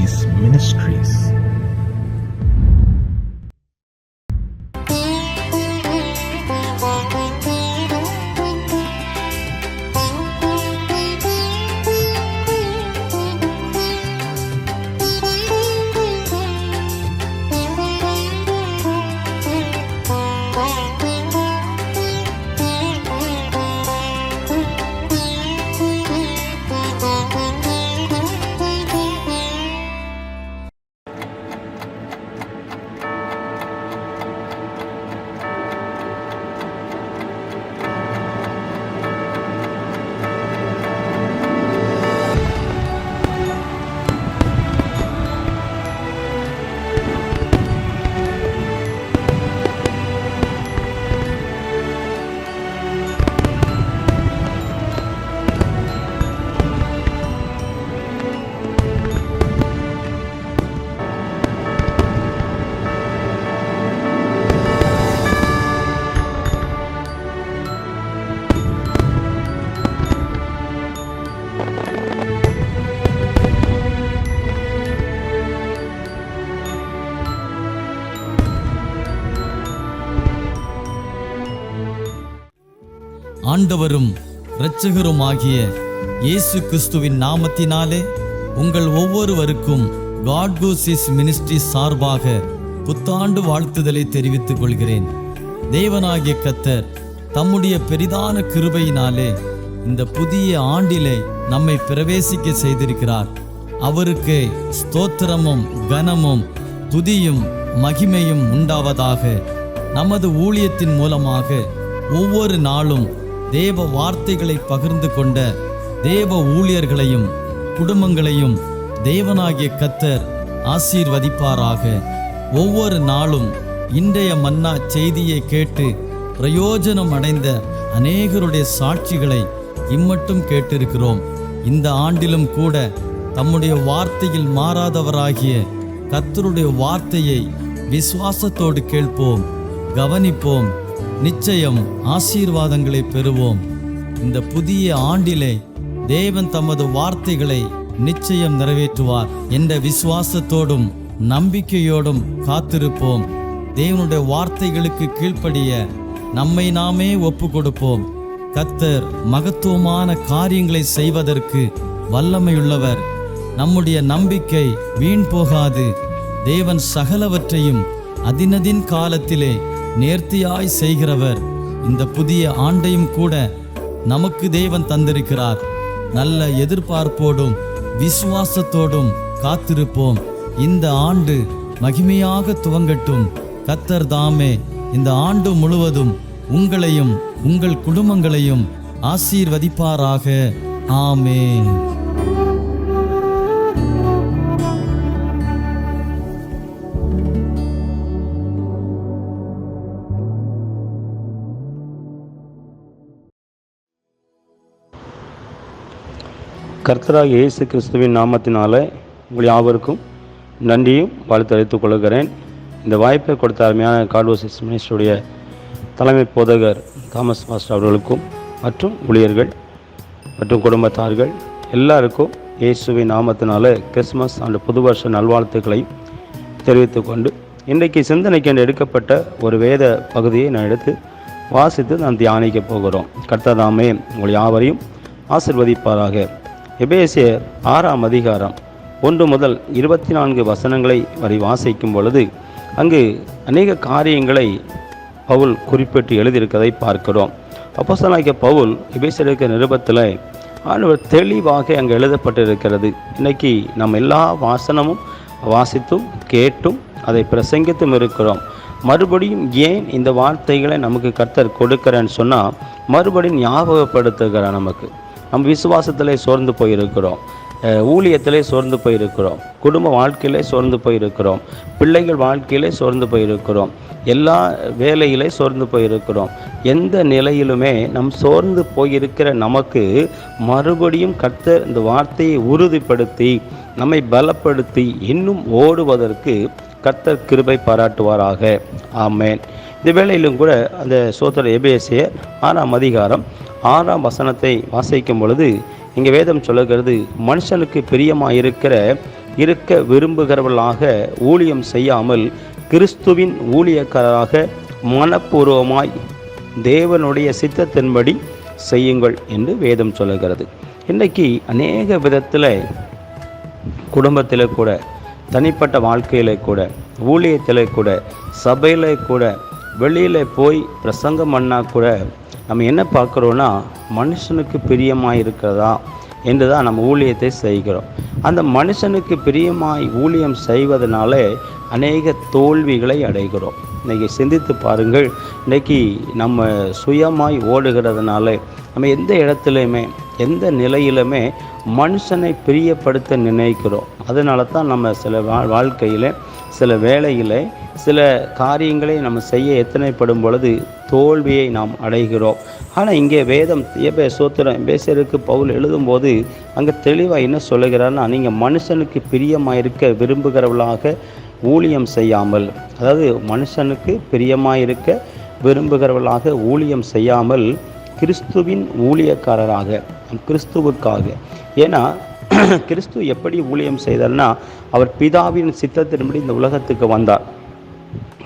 Peace Ministries. ஆண்டவரும் இரட்சகருமாகிய இயேசு கிறிஸ்துவின் நாமத்தினாலே உங்கள் ஒவ்வொருவருக்கும் காட் கோஸ் மினிஸ்ட்ரி சார்பாக புத்தாண்டு வாழ்த்துதலை தெரிவித்துக் கொள்கிறேன். தேவனாகிய கர்த்தர் தம்முடைய பெரிதான கிருபையினாலே இந்த புதிய ஆண்டிலே நம்மை பிரவேசிக்க செய்திருக்கிறார். அவருக்கு ஸ்தோத்திரமும் கனமும் துதியும் மகிமையும் உண்டாவதாக. நமது ஊழியத்தின் மூலமாக ஒவ்வொரு நாளும் தேவ வார்த்தைகளை பகிர்ந்து கொண்ட தேவ ஊழியர்களையும் குடும்பங்களையும் தேவனாகிய கர்த்தர் ஆசீர்வதிப்பாராக. ஒவ்வொரு நாளும் இன்றைய மன்னா செய்தியை கேட்டு பிரயோஜனம் அடைந்த அநேகருடைய சாட்சிகளை இம்மட்டும் கேட்டிருக்கிறோம். இந்த ஆண்டிலும் கூட தம்முடைய வார்த்தையில் மாறாதவராகிய கர்த்தருடைய வார்த்தையை விசுவாசத்தோடு கேட்போம், கவனிப்போம், நிச்சயம் ஆசீர்வாதங்களை பெறுவோம். இந்த புதிய ஆண்டிலே தேவன் தமது வார்த்தைகளை நிச்சயம் நிறைவேற்றுவார் என்ற விசுவாசத்தோடும் நம்பிக்கையோடும் காத்திருப்போம். தேவனுடைய வார்த்தைகளுக்கு கீழ்ப்படிய நம்மை நாமே ஒப்பு கொடுப்போம். கர்த்தர் மகத்துவமான காரியங்களை செய்வதற்கு வல்லமையுள்ளவர். நம்முடைய நம்பிக்கை வீண் போகாது. தேவன் சகலவற்றையும் அதினதின் காலத்திலே நேர்த்தியாய் செய்கிறவர். இந்த புதிய ஆண்டையும் கூட நமக்கு தேவன் தந்திருக்கிறார். நல்ல எதிர்பார்ப்போடும் விசுவாசத்தோடும் காத்திருப்போம். இந்த ஆண்டு மகிமையாக துவங்கட்டும். கர்த்தர் தாமே இந்த ஆண்டு முழுவதும் உங்களையும் உங்கள் குடும்பங்களையும் ஆசீர்வதிப்பாராக. ஆமென். கர்த்தராகிய இயேசு கிறிஸ்துவின் நாமத்தினாலே உங்கள் யாவருக்கும் நன்றியும் வாழ்த்து அளித்துக் கொள்கிறேன். இந்த வாய்ப்பை கொடுத்த அருமையான காட் கோஸ் மினிஸ்ட்ரியுடைய தலைமை போதகர் தாமஸ் மாஸ்டர் அவர்களுக்கும் மற்றும் ஊழியர்கள் மற்றும் குடும்பத்தார்கள் எல்லாருக்கும் இயேசுவின் நாமத்தினாலே கிறிஸ்மஸ் அண்ட் புது வருஷ நல்வாழ்த்துக்களை தெரிவித்து கொண்டு இன்றைக்கு சிந்தனைக்கு எடுக்கப்பட்ட ஒரு வேத பகுதியை நான் எடுத்து வாசித்து நான் தியானிக்க போகிறோம். கர்த்தர் தாமே உங்கள் யாவரையும் ஆசீர்வதிப்பாராக. எபேசியர் 6ஆம் அதிகாரம் 1 முதல் 24 வசனங்களை வரை வாசிக்கும் பொழுது அங்கு அநேக காரியங்களை பவுல் குறிப்பிட்டு எழுதியிருக்கிறதை பார்க்கிறோம். அப்போஸ்தலனாகிய பவுல் எபேசியருக்கு நிருபத்தில் ஆண்டவர் தெளிவாக அங்கு எழுதப்பட்டிருக்கிறது. இன்னைக்கு நம்ம எல்லா வாசனமும் வாசித்தும் கேட்டும் அதை பிரசங்கித்தும் இருக்கிறோம். மறுபடியும் ஏன் இந்த வார்த்தைகளை நமக்கு கர்த்தர் கொடுக்கிறேன்னு சொன்னால் மறுபடியும் ஞாபகப்படுத்துகிறார். நம்ம விசுவாசத்திலே சோர்ந்து போயிருக்கிறோம், ஊழியத்திலே சோர்ந்து போயிருக்கிறோம், குடும்ப வாழ்க்கையிலே சோர்ந்து போயிருக்கிறோம், பிள்ளைகள் வாழ்க்கையிலே சோர்ந்து போயிருக்கிறோம், எல்லா வேலையிலே சோர்ந்து போயிருக்கிறோம். எந்த நிலையிலுமே சோர்ந்து போயிருக்கிற நமக்கு மறுபடியும் கர்த்தர் இந்த வார்த்தையை உறுதிப்படுத்தி நம்மை பலப்படுத்தி இன்னும் ஓடுவதற்கு கர்த்தர் கிருபை பாராட்டுவாராக. ஆமென். இந்த வேளையிலும் கூட அந்த சோதர எபேசியர் 6ஆம் அதிகாரம் 6ஆம் வசனத்தை வாசிக்கும் பொழுது இங்கே வேதம் சொல்லுகிறது, மனுஷனுக்கு பிரியமாயிருக்கிற இருக்க விரும்புகிறவர்களாக ஊழியம் செய்யாமல் கிறிஸ்துவின் ஊழியக்காரராக மனப்பூர்வமாய் தேவனுடைய சித்தத்தின்படி செய்யுங்கள் என்று வேதம் சொல்லுகிறது. இன்றைக்கு அநேக விதத்தில் குடும்பத்தில் கூட, தனிப்பட்ட வாழ்க்கையில் கூட, ஊழியத்தில் கூட, சபையில் கூட, வெளியில் போய் பிரசங்கம் பண்ணால் கூட நம்ம என்ன பார்க்குறோன்னா, மனுஷனுக்கு பிரியமாக இருக்கிறதா என்று தான் நம்ம ஊழியத்தை செய்கிறோம். அந்த மனுஷனுக்கு பிரியமாய் ஊழியம் செய்வதனால அநேக தோல்விகளை அடைகிறோம். இன்றைக்கி சிந்தித்து பாருங்கள், இன்றைக்கி நம்ம சுயமாய் ஓடுகிறதுனால நம்ம எந்த இடத்துலையுமே, எந்த நிலையிலுமே மனுஷனை பிரியப்படுத்த நினைக்கிறோம். அதனால தான் நம்ம சில வாழ்க்கையில், சில வேளையில், சில காரியங்களை நம்ம செய்ய எத்தனைப்படும் பொழுது தோல்வியை நாம் அடைகிறோம். ஆனால் இங்கே வேதம் எபேசியருக்கு பவுல் எழுதும்போது அங்கே தெளிவாக என்ன சொல்லுகிறார்னா, நீங்கள் மனுஷனுக்கு பிரியமாக இருக்க விரும்புகிறவர்களாக ஊழியம் செய்யாமல், அதாவது மனுஷனுக்கு பிரியமாக இருக்க விரும்புகிறவர்களாக ஊழியம் செய்யாமல் கிறிஸ்துவின் ஊழியக்காரராக, கிறிஸ்துவுக்காக. ஏன்னா கிறிஸ்து எப்படி ஊழியம் செய்தார்னா, அவர் பிதாவின் சித்தத்தின்படி இந்த உலகத்துக்கு வந்தார்.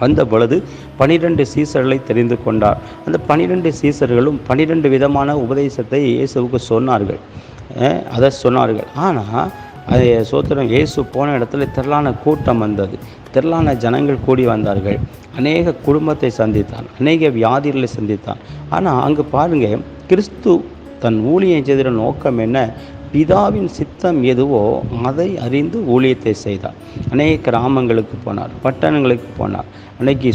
வந்த பொழுது 12 சீசர்களை தெரிந்து கொண்டார். அந்த 12 சீசர்களும் 12 விதமான உபதேசத்தை இயேசுவுக்கு சொன்னார்கள். அதை சொன்னார்கள். ஆனால் அது இயேசு போன இடத்துல திரளான கூட்டம் வந்தது. திரளான ஜனங்கள் கூடி வந்தார்கள். அநேக குடும்பத்தை சந்தித்தான், அநேக வியாதிகளை சந்தித்தான். ஆனால் அங்கே பாருங்கள், கிறிஸ்து தன் ஊழியம் செய்த நோக்கம் என்ன? பிதாவின் சித்தம் எதுவோ அதை அறிந்து ஊழியத்தை செய்தார். அநேக கிராமங்களுக்கு போனார், பட்டணங்களுக்கு போனார். அன்னைக்கு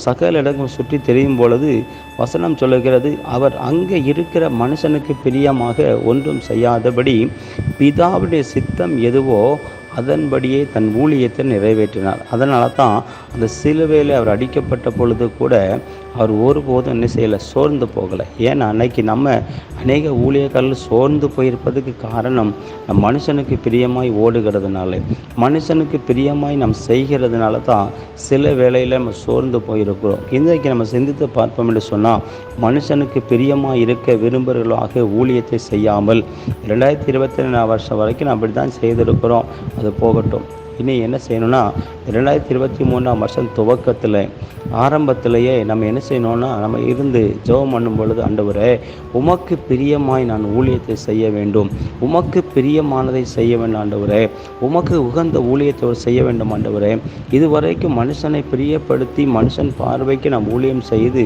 சகல இடங்களும் சுற்றி தெரியும் பொழுது வசனம் சொல்லுகிறது, அவர் அங்கே இருக்கிற மனுஷனுக்கு பிரியமாக ஒன்றும் செய்யாதபடி பிதாவுடைய சித்தம் எதுவோ அதன்படியே தன் ஊழியத்தை நிறைவேற்றினார். அதனால தான் அந்த சிலுவையில் அவர் அடிக்கப்பட்ட பொழுது கூட அவர் ஒருபோதும் என்ன செய்யலை, சோர்ந்து போகலை. ஏன்னா அன்னைக்கு நம்ம அநேக ஊழியக்காரர்கள் சோர்ந்து போயிருப்பதுக்கு காரணம் நம் மனுஷனுக்கு பிரியமாய் ஓடுகிறதுனால, மனுஷனுக்கு பிரியமாய் நாம் செய்கிறதுனால தான் சில வேளையில் நம்ம சோர்ந்து போயிருக்கிறோம். இன்றைக்கு நம்ம சிந்தித்து பார்ப்போம் என்று சொன்னால், மனுஷனுக்கு பிரியமாக இருக்க விரும்புகிறவர்களாக ஊழியத்தை செய்யாமல் 2022 வருஷம் வரைக்கும் அப்படி தான் செய்திருக்கிறோம். அது போகட்டும். இனி என்ன செய்யணும்னா, 2023 வருஷம் துவக்கத்தில், ஆரம்பத்திலேயே நம்ம என்ன செய்யணும்னா, நம்ம இருந்து ஜெபம் பண்ணும் பொழுது, ஆண்டவரே உமக்கு பிரியமாய் நான் ஊழியத்தை செய்ய வேண்டும், உமக்கு பிரியமானதை செய்ய வேண்டும் ஆண்டவரே, உமக்கு உகந்த ஊழியத்தை செய்ய வேண்டும் ஆண்டவரே. இதுவரைக்கும் மனுஷனை பிரியப்படுத்தி மனுஷன் பார்வைக்கு நாம் ஊழியம் செய்து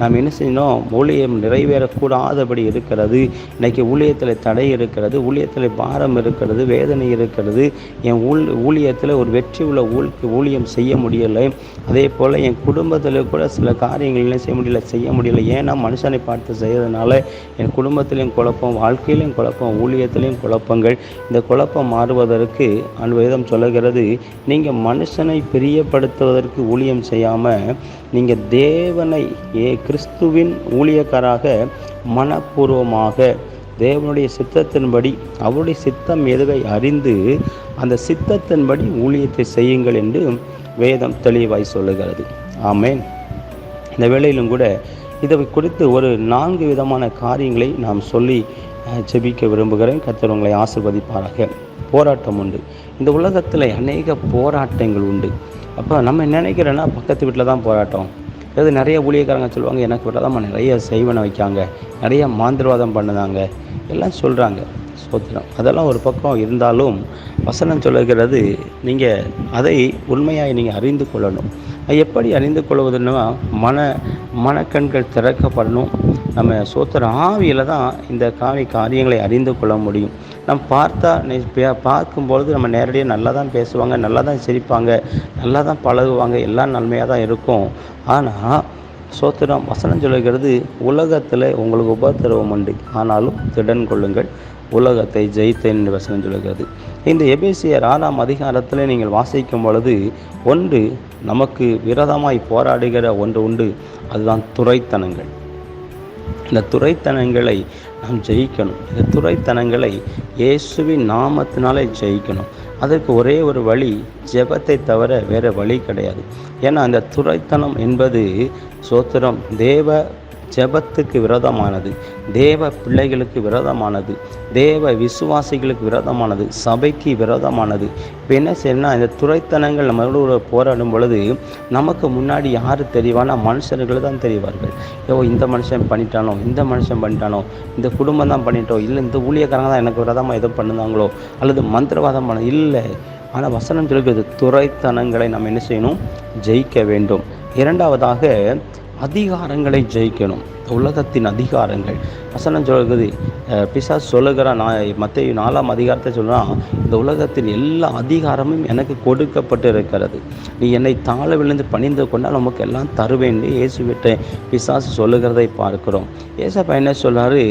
நாம் என்ன செய்யணும், ஊழியம் நிறைவேறக்கூடாதபடி இருக்கிறது. இன்றைக்கி ஊழியத்தில் தடை இருக்கிறது, ஊழியத்தில் பாரம் இருக்கிறது, வேதனை இருக்கிறது. என் ஊழியத்தில் ஒரு வெற்றி உள்ள ஊழியம் செய்ய முடியலை. அதே போல் என் குடும்பத்தில் கூட சில காரியங்களையும் செய்ய முடியலை. ஏன்னா மனுஷனை பார்த்து செய்கிறதுனால என் குடும்பத்திலையும் குழப்பம், வாழ்க்கையிலையும் குழப்பம், ஊழியத்திலையும் குழப்பங்கள். இந்த குழப்பம் மாறுவதற்கு வேதம் சொல்லுகிறது, நீங்கள் மனுஷனை பிரியப்படுத்துவதற்கு ஊழியம் செய்யாமல் நீங்கள் தேவனை, கிறிஸ்துவின் ஊழியக்காராக மனப்பூர்வமாக தேவனுடைய சித்தத்தின்படி, அவருடைய சித்தம் எதுவை அறிந்து அந்த சித்தத்தின்படி ஊழியத்தை செய்யுங்கள் என்று வேதம் தெளிவாய் சொல்லுகிறது. ஆமென். இந்த வேளையிலும் கூட இதை குறித்து ஒரு 4 விதமான காரியங்களை நாம் சொல்லி ஜெபிக்க விரும்புகிறேன். கர்த்தர் உங்களை ஆசீர்வதிப்பாராக. போராட்டம் உண்டு. இந்த உலகத்தில் அநேக போராட்டங்கள் உண்டு. அப்போ நம்ம நினைக்கிறோன்னா பக்கத்து வீட்டில் தான் போராட்டம். அதாவது நிறைய ஊழியக்காரங்க சொல்லுவாங்க, எனக்கு விட தான் நிறைய செய்வனை வைக்காங்க, நிறைய மாந்திரவாதம் பண்ணுதாங்க, எல்லாம் சொல்கிறாங்க. ஸ்தோத்திரம். அதெல்லாம் ஒரு பக்கம் இருந்தாலும் வசனம் சொல்லுகிறது, நீங்கள் அதை உண்மையாக நீங்கள் அறிந்து கொள்ளணும். எப்படி அறிந்து கொள்வதுன்னா, மனக்கண்கள் திறக்கப்படணும். நம்ம சோத்திர ஆவியில் தான் இந்த காரியங்களை அறிந்து கொள்ள முடியும். நம்ம பார்க்கும்பொழுது நம்ம நேரடியாக நல்லா தான் பேசுவாங்க, நல்லா தான் சிரிப்பாங்க, நல்லா தான் பழகுவாங்க, எல்லாம் நன்மையாக தான் இருக்கும். ஆனால் சோத்திரம் வசனம் சொல்லுகிறது, உலகத்தில் உங்களுக்கு உபத்திரவம் உண்டு, ஆனாலும் திடன் கொள்ளுங்கள், உலகத்தை ஜெயித்தேன் என்று வசனம் சொல்லுகிறது. இந்த எபேசியர் 6ஆம் அதிகாரத்தில் நீங்கள் வாசிக்கும் பொழுது, ஒன்று நமக்கு விரோதமாய் போராடுகிற ஒன்று உண்டு, அதுதான் துரைத்தனங்கள். இந்த துரைத்தனங்களை நாம் ஜெயிக்கணும். இந்த துரைத்தனங்களை இயேசுவின் நாமத்தினாலே ஜெயிக்கணும். அதற்கு ஒரே ஒரு வழி, ஜெபத்தை தவிர வேறு வழி கிடையாது. ஏன்னா அந்த துரைத்தனம் என்பது சோத்திரம் தேவ ஜெபத்துக்கு விரோதமானது, தேவ பிள்ளைகளுக்கு விரோதமானது, தேவ விசுவாசிகளுக்கு விரோதமானது, சபைக்கு விரோதமானது. இப்போ என்ன செய்யணும்னா, இந்த துரைத்தனங்கள் நம்மளோட போராடும் பொழுது நமக்கு முன்னாடி யார் தெரிவானா? மனுஷர்கள் தான் தெரிவார்கள். இந்த மனுஷன் பண்ணிட்டானோ, இந்த மனுஷன் பண்ணிட்டானோ, இந்த குடும்பம் தான் பண்ணிட்டோ, இல்லை இந்த ஊழியக்காரங்க தான் எனக்கு விரோதமாக எதோ பண்ணுதாங்களோ, அல்லது மந்திரவாதம் பண்ண இல்லை. ஆனால் வசனம் சொல்கிறது துரைத்தனங்களை நம்ம என்ன செய்யணும்? ஜெயிக்க வேண்டும். இரண்டாவதாக அதிகாரங்களை ஜெயிக்கணும். உலகத்தின் அதிகாரங்கள் வசனம் சொல்கிறது, பிசாசு சொல்லுகிறான். மத்தேயு 4ஆம் அதிகாரத்தை சொல்கிறான், இந்த உலகத்தின் எல்லா அதிகாரமும் எனக்கு கொடுக்கப்பட்டு இருக்கிறது, நீ என்னை தாழ விழுந்து பணிந்து கொண்டால் நமக்கு எல்லாம் தருவேன் இயேசுவிட்ட பிசாசு சொல்லுகிறதை பார்க்கிறோம். ஏசப்பா என்ன சொல்றாரு?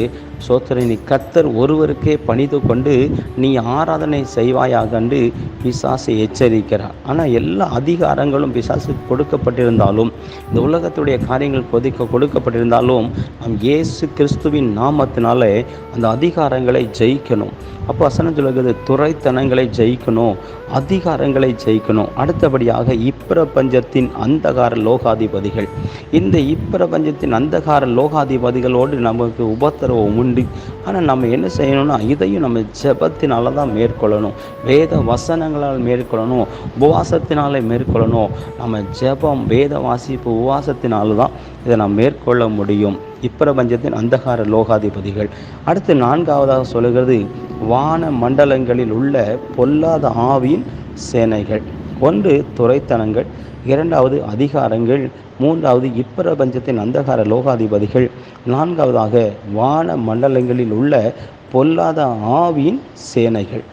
சோத்திரை, நீ கர்த்தர் ஒருவருக்கே பணிந்து கொண்டு நீ ஆராதனை செய்வாயாக என்று பிசாசை எச்சரிக்கிறார். ஆனால் எல்லா அதிகாரங்களும் பிசாசுக்கு கொடுக்கப்பட்டிருந்தாலும், இந்த உலகத்துடைய காரியங்கள் கொடுக்கப்பட்டிருந்தாலும், நாம் இயேசு கிறிஸ்துவின் நாமத்தினாலே அந்த அதிகாரங்களை ஜெயிக்கணும். அப்போ வசனம் சொல்லுகிறது, துரைத்தனங்களை ஜெயிக்கணும், அதிகாரங்களை ஜெயிக்கணும். அடுத்தபடியாக இப்பிரபஞ்சத்தின் அந்தகார லோகாதிபதிகள். இந்த இப்பிரபஞ்சத்தின் அந்தகார லோகாதிபதிகளோடு நமக்கு உபத்திரவம் உண்டு. ஆனால் நம்ம என்ன செய்யணும்னா, இதையும் நம்ம ஜெபத்தினால தான் மேற்கொள்ளணும், வேத வசனங்களால் மேற்கொள்ளணும், உபவாசத்தினாலே மேற்கொள்ளணும். நம்ம ஜெபம், வேத வாசிப்பு, உபவாசத்தினால தான் இதை நாம் மேற்கொள்ள முடியும். இப்பிரபஞ்சத்தின் அந்தகார லோகாதிபதிகள். அடுத்து நான்காவதாக சொல்லுகிறது, வான மண்டலங்களில் உள்ள பொல்லாத ஆவியின் சேனைகள். ஒன்று துரைத்தனங்கள், இரண்டாவது அதிகாரங்கள், மூன்றாவது இப்பிரபஞ்சத்தின் அந்தகார லோகாதிபதிகள், நான்காவதாக வான மண்டலங்களில் உள்ள பொல்லாத ஆவியின் சேனைகள்.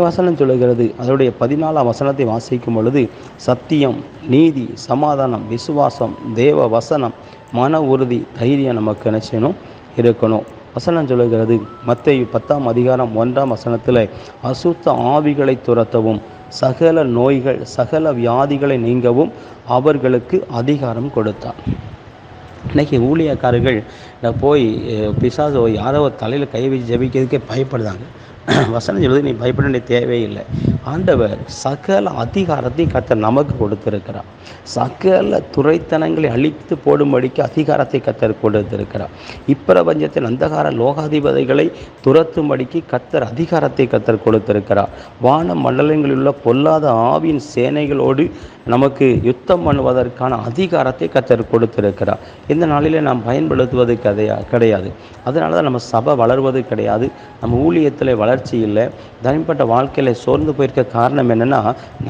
வசனம் சொல்லுகிறது, அதனுடைய 14ஆம் வசனத்தை வாசிக்கும் பொழுது, சத்தியம், நீதி, சமாதானம், விசுவாசம், தேவ வசனம், மன உறுதி, தைரியம் நமக்கு என்ன செய்யணும்? இருக்கணும். வசனம் சொல்லுகிறது, மத்தேயு 10ஆம் அதிகாரம் 1ஆம் வசனத்தில், அசுத்த ஆவிகளை துரத்தவும் சகல நோய்கள் சகல வியாதிகளை நீங்கவும் அவர்களுக்கு அதிகாரம் கொடுத்தார். இன்றைக்கி ஊழியக்காரர்கள் போய் பிசாசு யாரோ தலையில் கை வச்சு ஜெபிக்கிறதுக்கே பயப்படுதாங்க. வசனம் சொல்லுது, நீ பயப்பட வேண்டிய தேவையில்லை. ஆண்டவர் சகல அதிகாரத்தையும் கர்த்தர் நமக்கு கொடுத்திருக்கிறார். சகல துரைத்தனங்களை அழித்து போடும்படிக்கு அதிகாரத்தை கர்த்தர் கொடுத்திருக்கிறார். இப்பிரபஞ்சத்தின் அந்தகார லோகாதிபதிகளை துரத்தும்படிக்கு கர்த்தர் அதிகாரத்தை கர்த்தர் கொடுத்திருக்கிறார். வான மண்டலங்களில் உள்ள பொல்லாத ஆவியின் சேனைகளோடு நமக்கு யுத்தம் பண்ணுவதற்கான அதிகாரத்தை கர்த்தர் கொடுத்திருக்கிறார். இந்த நாளிலே நாம் பயன்படுத்துவது கிடையாது. அதனால தான் நம்ம சபை வளர்வது கிடையாது, நம்ம ஊழியத்தில் வளர்ச்சி இல்லை, தனிப்பட்ட வாழ்க்கையில் சோர்ந்து போயிருக்க காரணம் என்னென்னா,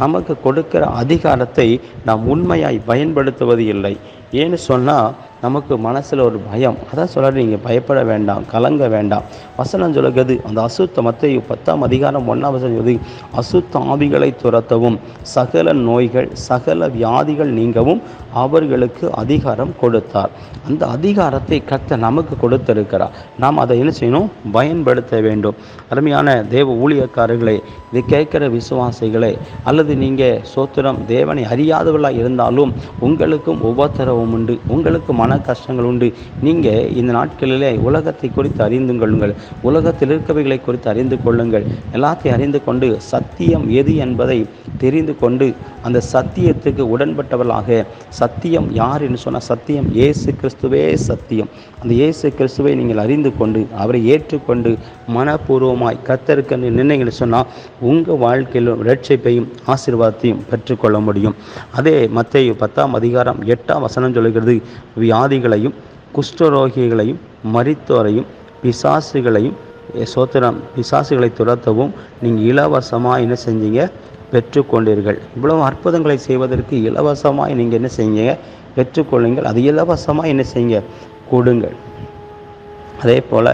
நமக்கு கொடுக்கிற அதிகாரத்தை நாம் உண்மையாய் பயன்படுத்துவது இல்லை. ஏன்னு சொன்னால், நமக்கு மனசில் ஒரு பயம். அதான் சொல்ல, நீங்கள் பயப்பட வேண்டாம், கலங்க வேண்டாம். வசனம் சொல்லுகிறது, அந்த அசுத்த மத்தேயு 10ஆம் அதிகாரம் 1ஆம் வசனம் சொல்லுது, அசுத்த ஆவிகளை துரத்தவும் சகல நோய்கள் சகல வியாதிகள் நீங்கவும் அவர்களுக்கு அதிகாரம் கொடுத்தார். அந்த அதிகாரத்தை கர்த்தர் நமக்கு கொடுத்திருக்கிறார். நாம் அதை என்ன செய்யணும்? பயன்படுத்த வேண்டும். அருமையான தேவ ஊழியக்காரர்களை, இதை கேட்கிற விசுவாசிகளை, அல்லது நீங்கள் சோத்திரம் தேவனை அறியாதவர்களாக இருந்தாலும் உங்களுக்கும் உபத்திரவம் உண்டு, உங்களுக்கு மன கஷ்டங்கள் உண்டு. நீங்கள் இந்த நாட்களிலே உலகத்தை குறித்து அறிந்து கொள்ளுங்கள், உலகத்தில் இருக்கவைகளை குறித்து அறிந்து கொள்ளுங்கள். எல்லாத்தையும் அறிந்து கொண்டு சத்தியம் எது என்பதை தெரிந்து கொண்டு அந்த சத்தியத்துக்கு உடன்பட்டவர்களாக, சத்தியம் யார் என்று சொன்னால் சத்தியம் இயேசு கிறிஸ்துவே சத்தியம். அந்த இயேசு கிறிஸ்துவை நீங்கள் அறிந்து கொண்டு அவரை ஏற்றுக்கொண்டு மனப்பூர்வமாய் கர்த்தருக்கு நினைங்கள் சொன்னால் உங்கள் வாழ்க்கையில் இரட்சிப்பையும் ஆசீர்வாதத்தையும் பெற்றுக்கொள்ள முடியும். அதே மத்தேயு 10ஆம் அதிகாரம் 8ஆம் வசனம் சொல்லுகிறது, வியாதிகளையும் குஷ்டரோகிகளையும் மரித்தோரையும் பிசாசுகளையும் பிசாசுகளை துரத்தவும் நீங்கள் இலவசமாக என்ன செஞ்சீங்க? பெற்றுக்கொண்டீர்கள். இவ்வளவு அற்புதங்களை செய்வதற்கு இலவசமாக நீங்கள் என்ன செய்யுங்க? பெற்றுக்கொள்ளுங்கள். அது இலவசமாக என்ன செய்யுங்க? கொடுங்கள். அதே போல்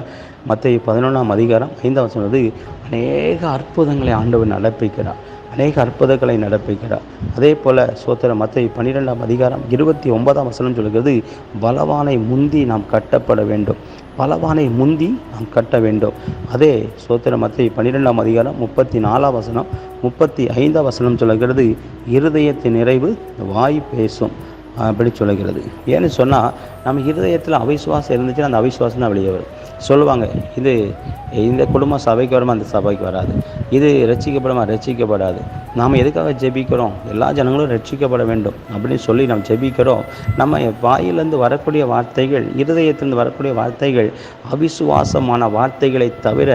மத்தேயு 11ஆம் அதிகாரம் 5ஆம் வசனம் சொல்வது, அநேக அற்புதங்களை ஆண்டவர் நடப்பிக்கிறார், அநேக அற்புதங்களை நடப்பிக்கிறார். அதே போல் மத்தேயு 12ஆம் அதிகாரம் 29ஆம் வசனம் சொல்கிறது, பலவானை முந்தி நாம் கட்டப்பட வேண்டும், பலவானை முந்தி நாம் கட்ட வேண்டும். அதே மத்தேயு 12ஆம் அதிகாரம் 34ஆம் வசனம் 35ஆம் வசனம் சொல்கிறது, இருதயத்தின் நிறைவு வாய் பேசும் அப்படி சொல்கிறது. ஏன்னு சொன்னால், நம்ம இருதயத்தில் அவிசுவாசம் இருந்துச்சுன்னா அந்த அவிசுவாசம் தான் வெளியே வரும். சொல்லுவாங்க, இது இந்த குடும்பம் சபைக்கு வருமா, அந்த சபைக்கு வராது, இது ரட்சிக்கப்படுமா, ரட்சிக்கப்படாது. நாம் எதுக்காக ஜெபிக்கிறோம்? எல்லா ஜனங்களும் ரட்சிக்கப்பட வேண்டும் அப்படின்னு சொல்லி நம்ம ஜெபிக்கிறோம். நம்ம வாயிலிருந்து வரக்கூடிய வார்த்தைகள், இருதயத்திலிருந்து வரக்கூடிய வார்த்தைகள் அவிசுவாசமான வார்த்தைகளை தவிர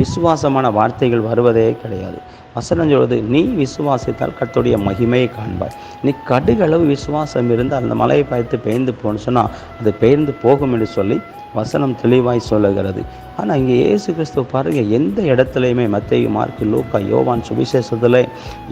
விசுவாசமான வார்த்தைகள் வருவதே கிடையாது. வசனம் சொல்வது, நீ விசுவாசித்தால் கர்த்தருடைய மகிமையை காண்பாய். நீ கடுகளவு விசுவாசம் இருந்தால் அந்த மலையை பார்த்து பெயர்ந்து போன்னு சொன்னால் அது பெயர்ந்து போகும் என்று சொல்லி வசனம் தெளிவாய் சொல்லுகிறது. ஆனால் இங்கே இயேசு கிறிஸ்துவ பாருங்கள், எந்த இடத்துலையுமே மத்தேயு, மார்க்கு, லூக்கா, யோவான் சுவிசேஷத்தில்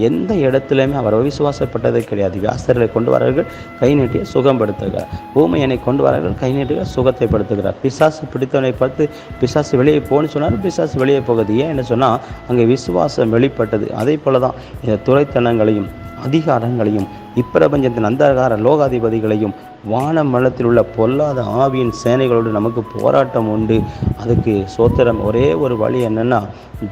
எந்த இடத்துலையுமே அவர் அவிசுவாசப்பட்டதே கிடையாது. வியாசர்களை கொண்டு வரார்கள், கை நீட்டிய சுகப்படுத்துகிறார். ஊமையனை கொண்டு வரார்கள், கை நீட்டிய சுகத்தை படுத்துகிறார். பிசாசு பிடித்தவனை பார்த்து பிசாசு வெளியே போன்னு சொன்னார், பிசாசு வெளியே போகுது. ஏன் என்ன சொன்னால் அங்கே விசுவாசம் வெளிப்பட்டது. அதே போல தான் இந்த துரைத்தனங்களையும் அதிகாரங்களையும் இப்பிரபஞ்சத்தின் அந்தகார லோகாதிபதிகளையும் வானமண்டலத்தில் உள்ள பொல்லாத ஆவியின் சேனைகளோடு நமக்கு போராட்டம் உண்டு. அதுக்கு சோத்திரம். ஒரே ஒரு வழி என்னென்னா,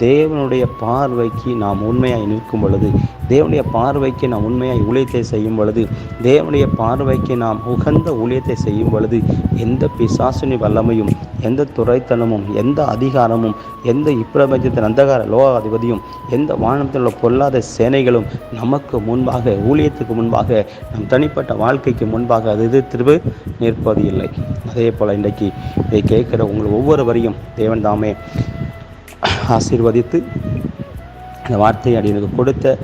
தேவனுடைய பார்வைக்கு நாம் உண்மையாய் நிற்கும் பொழுது, தேவனுடைய பார்வைக்கு நாம் உண்மையாய் ஊழியத்தை செய்யும் பொழுது, தேவனுடைய பார்வைக்கு நாம் உகந்த ஊழியத்தை செய்யும் பொழுது, எந்த பிசாசுனி வல்லமையும், எந்த துரைத்தனமும், எந்த அதிகாரமும், எந்த இப்பிரபஞ்சத்தின் அந்தகார லோகாதிபதியும், எந்த வானத்தில் உள்ள பொல்லாத சேனைகளும் நமக்கு முன்பாக, ஊழியத்துக்கு முன்பாக, நம் தனிப்பட்ட வாழ்க்கைக்கு முன்பாக அது திரும்ப நிற்பது இல்லை. அதே போல் இன்றைக்கு இதை கேட்கிற உங்கள் ஒவ்வொருவரையும் தேவன் தாமே ஆசீர்வதித்து இந்த வார்த்தையை அடியனுக்கு கொடுத்த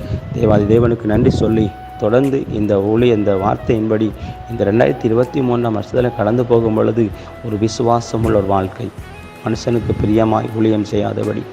தேவனுக்கு நன்றி சொல்லி தொடர்ந்து இந்த வார்த்தையின்படி இந்த 2023 வருஷத்தில் கடந்து போகும் பொழுது ஒரு விசுவாசமுள்ள ஒரு வாழ்க்கை, மனுஷனுக்கு பிரியமாய் ஊழியம் செய்யாதபடி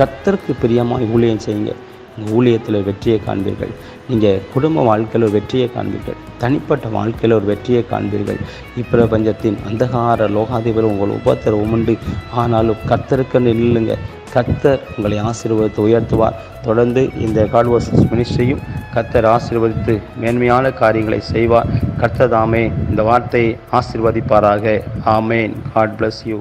கர்த்தருக்கு பிரியமாய் ஊழியம் செய்யுங்க. உங்கள் ஊழியத்தில் வெற்றியை காண்பீர்கள். நீங்கள் குடும்ப வாழ்க்கையில் ஒரு வெற்றியை காண்பீர்கள். தனிப்பட்ட வாழ்க்கையில் ஒரு வெற்றியை காண்பீர்கள். இப்பிரபஞ்சத்தின் அந்தகார லோகாதிபதி உங்கள் உபத்திரவம் உண்டு. ஆனாலும் கர்த்தருக்கு நில்லுங்க. கர்த்தர் உங்களை ஆசீர்வதித்து உயர்த்துவார். தொடர்ந்து இந்த காட் வர்சஸ் மினிஸ்ட்ரியும் கர்த்தர் ஆசீர்வதித்து மேன்மையான காரியங்களை செய்வார். கர்த்தர் தாமே இந்த வார்த்தையை ஆசீர்வதிப்பாராக. ஆமேன். God bless you.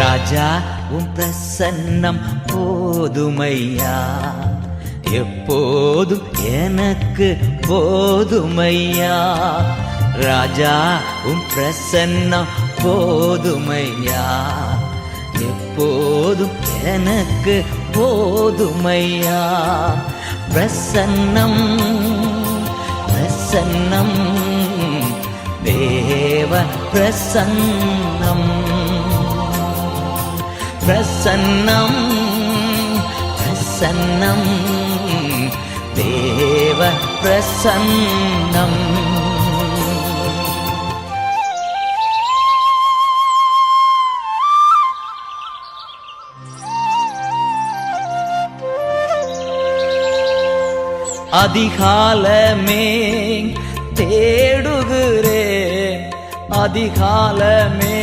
ராஜா உம் பிரசன்னம் போதுமையா, எப்போதும் எனக்கு போதுமையா. ராஜா உம் பிரசன்னம் போதுமையா, எப்போதும் எனக்கு போதுமையா. பிரசன்னம் பிரசன்னம் தேவ பிரசன்னம் பிரசன்னம் பிரசன்னம் தேவ பிரசன்னம். அதிகாலமே தேடுகிறேன், அதிகாலமே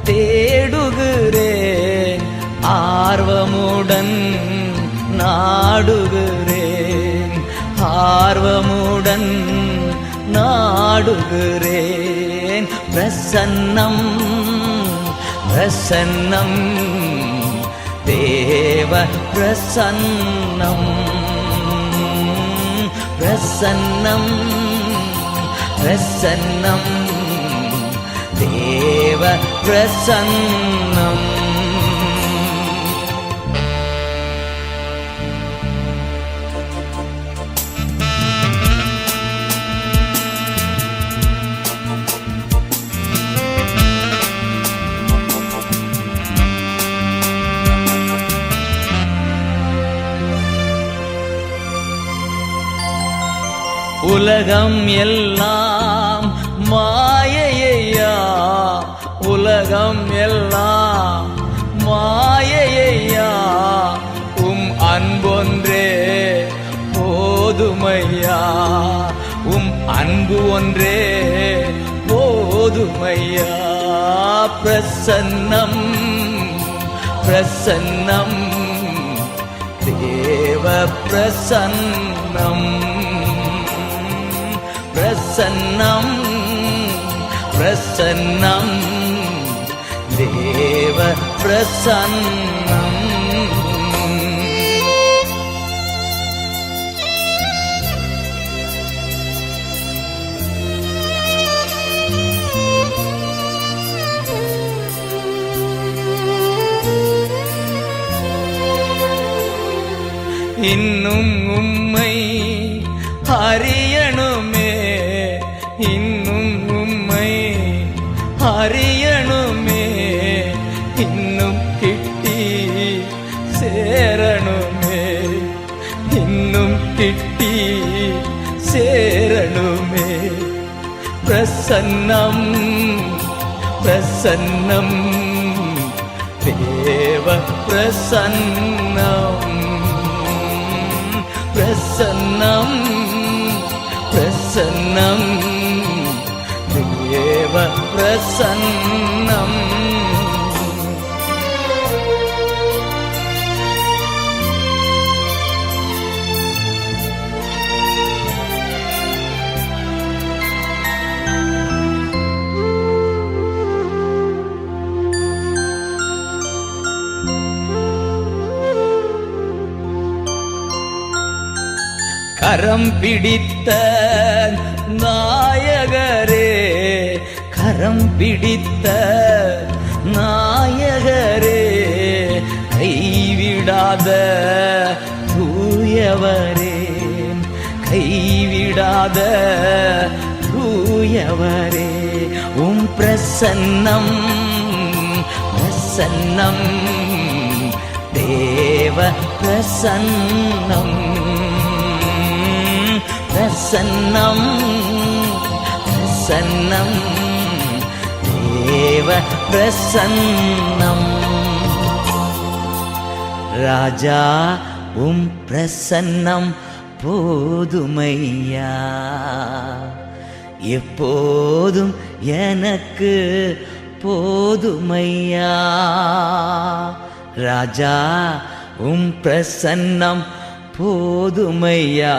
தேடுகிறேன், ஆர்வமுடன் நாடுகிறேன், ஆர்வமுடன் நாடுகிறேன். பிரசன்னம் பிரசன்னம் தேவ பிரசன்னம் பிரசன்னம் பிரசன்னம் தேவ பிரசன்னம். உலகம் எல்லாம் மாயையா, உலகம் எல்லாம் மாயையா, உம் அன்பொன்றே போதுமையா, உம் அன்பு ஒன்றே போதுமையா. பிரசன்னம் பிரசன்னம் தேவ பிரசன்னம் பிரசன்னம் பிரசன்னம் தேவ பிரசன்னம். இன்னும் உம்மை அறியணுமே, இன்னும் உம்மை அறியணுமே, இன்னும் கிட்டி சேரணுமே, இன்னும் கிட்டி சேரணுமே. பிரசன்னம் பிரசன்னம் தேவ பிரசன்னம் பிரசன்னம் பிரசன்னம் தேவ பிரசன்னம். கரம் பிடித்த நாயகரே, கரம் பிடித்த நாயகரே, கைவிடாத தூயவரே, கைவிடாத தூயவரே. உம் பிரசன்னம் பிரசன்னம் தேவ பிரசன்னம் பிரசன்னம் பிரசன்னம் தேவ பிரசன்னம். ராஜா உம் பிரசன்னம் போதுமையா, எப்போதும் எனக்கு போதுமையா. ராஜா உம் பிரசன்னம் போதுமையா.